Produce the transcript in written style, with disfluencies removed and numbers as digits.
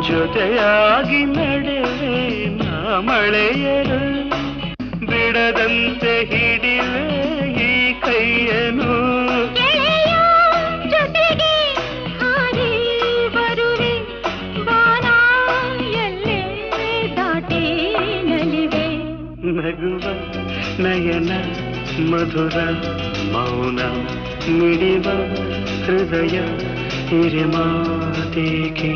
ಜೊತೆಯಾಗಿ ನಡೆವೆ ನಾ ಮಳೆಯರು ಬಿಡದಂತೆ ಹಿಡಿವೆ ಈ ಕೈಯನು ಜೊತೆಗೆ ಹಾರಿ ಬರುವೆ ಬಾನ ಎಲ್ಲೇ ದಾಟಿ ನಲಿವೆ ನಗುವ ನಯನ ಮಧುರ ಮೌನ ಮಿಡಿವ ಹೃದಯ ಹಿರಿಮಾತೇಕೆ